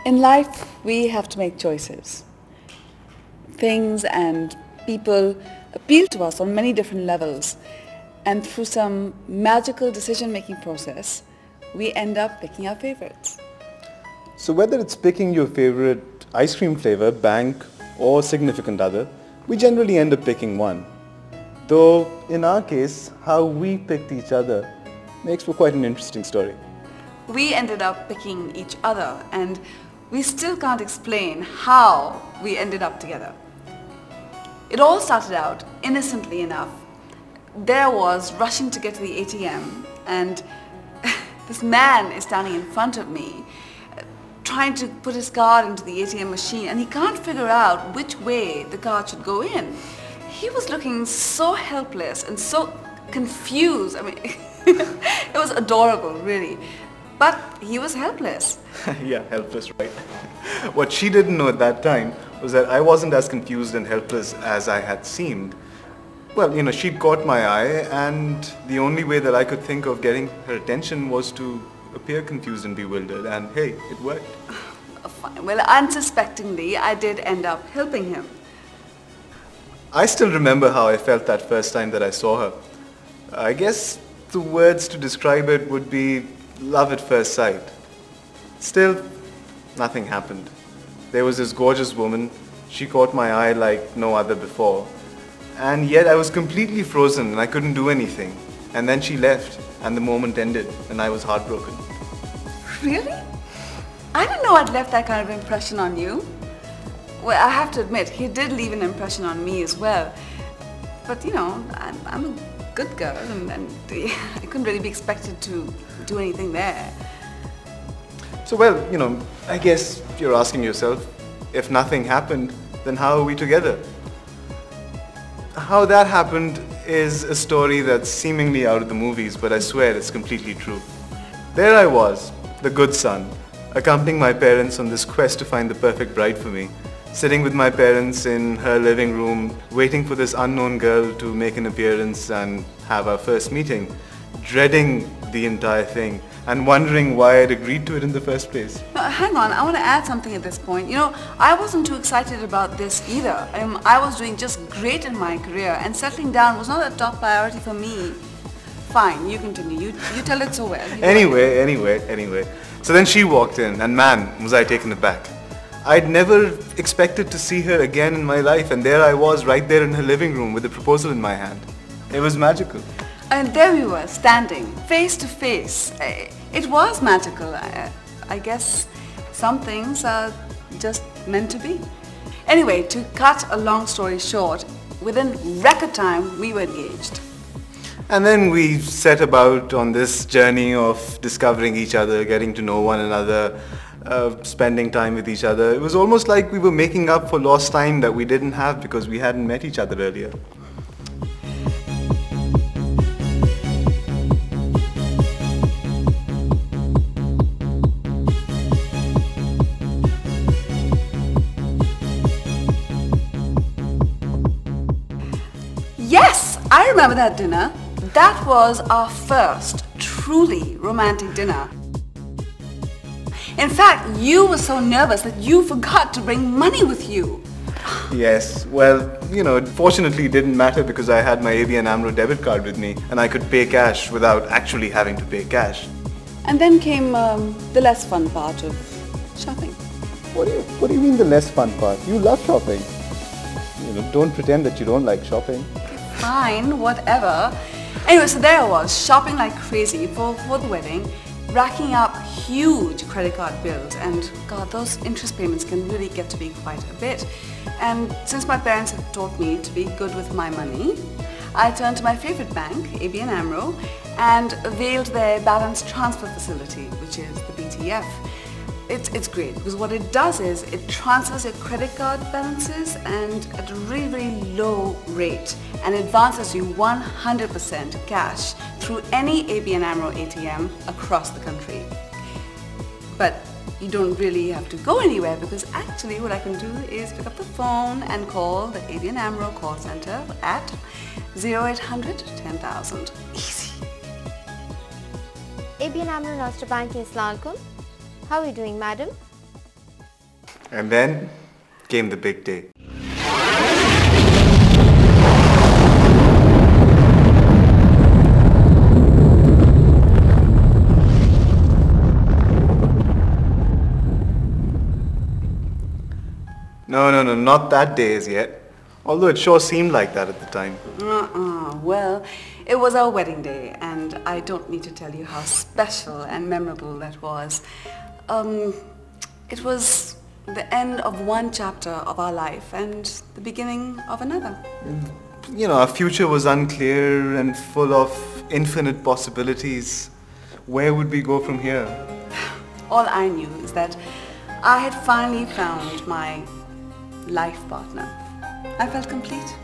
In life, we have to make choices. Things and people appeal to us on many different levels, and through some magical decision-making process, we end up picking our favorites. So whether it's picking your favorite ice cream flavor, bank, or significant other, we generally end up picking one. Though in our case, how we picked each other makes for quite an interesting story. We ended up picking each other, and we still can't explain how we ended up together. It all started out innocently enough. There was rushing to get to the ATM, and this man is standing in front of me trying to put his card into the ATM machine, and he can't figure out which way the card should go in. He was looking so helpless and so confused. I mean, it was adorable, really. But he was helpless. Yeah, helpless, right. What she didn't know at that time was that I wasn't as confused and helpless as I had seemed. Well, she'd caught my eye, and the only way that I could think of getting her attention was to appear confused and bewildered, and hey, it worked. Fine. Well, unsuspectingly, I did end up helping him. I still remember how I felt that first time that I saw her. I guess the words to describe it would be love at first sight. Still, nothing happened. There was this gorgeous woman. She caught my eye like no other before. And yet I was completely frozen and I couldn't do anything. And then she left and the moment ended and I was heartbroken. Really? I didn't know I'd left that kind of impression on you. Well, I have to admit, he did leave an impression on me as well. But I'm a good girl, and I couldn't really be expected to do anything there. So well, I guess you're asking yourself, if nothing happened, then how are we together? How that happened is a story that's seemingly out of the movies, but I swear it's completely true. There I was, the good son, accompanying my parents on this quest to find the perfect bride for me. Sitting with my parents in her living room, waiting for this unknown girl to make an appearance and have our first meeting, dreading the entire thing and wondering why I'd agreed to it in the first place. Now, hang on, I want to add something at this point. I wasn't too excited about this either. I was doing just great in my career, and settling down was not a top priority for me. Fine, you continue. You tell it so well. Anyway. So then she walked in, and man, was I taken aback. I'd never expected to see her again in my life, and there I was right there in her living room with a proposal in my hand. It was magical. And there we were, standing, face to face. It was magical. I guess some things are just meant to be. Anyway, to cut a long story short, within record time, we were engaged. And then we set about on this journey of discovering each other, getting to know one another, spending time with each other. It was almost like we were making up for lost time that we didn't have because we hadn't met each other earlier. Yes, I remember that dinner. That was our first truly romantic dinner. In fact, you were so nervous that you forgot to bring money with you. Yes, well, fortunately it didn't matter because I had my ABN AMRO debit card with me and I could pay cash without actually having to pay cash. And then came the less fun part of shopping. What do you mean the less fun part? You love shopping. Don't pretend that you don't like shopping. Fine, whatever. Anyway, so there I was, shopping like crazy for the wedding, racking up huge credit card bills, and God, those interest payments can really get to be quite a bit. And since my parents had taught me to be good with my money, I turned to my favorite bank, ABN AMRO, and availed their balance transfer facility, which is the BTF. It's great because what it does is it transfers your credit card balances and at a really, really low rate, and advances you 100% cash through any ABN AMRO ATM across the country. But you don't really have to go anywhere because actually what I can do is pick up the phone and call the ABN AMRO call center at 0800 10,000. Easy. ABN AMRO National Bank, Assalamualaikum. How are you doing, madam? And then came the big day. No, not that day as yet. Although it sure seemed like that at the time. Well, it was our wedding day, and I don't need to tell you how special and memorable that was. It was the end of one chapter of our life and the beginning of another. You know, our future was unclear and full of infinite possibilities. Where would we go from here? All I knew is that I had finally found my life partner. I felt complete.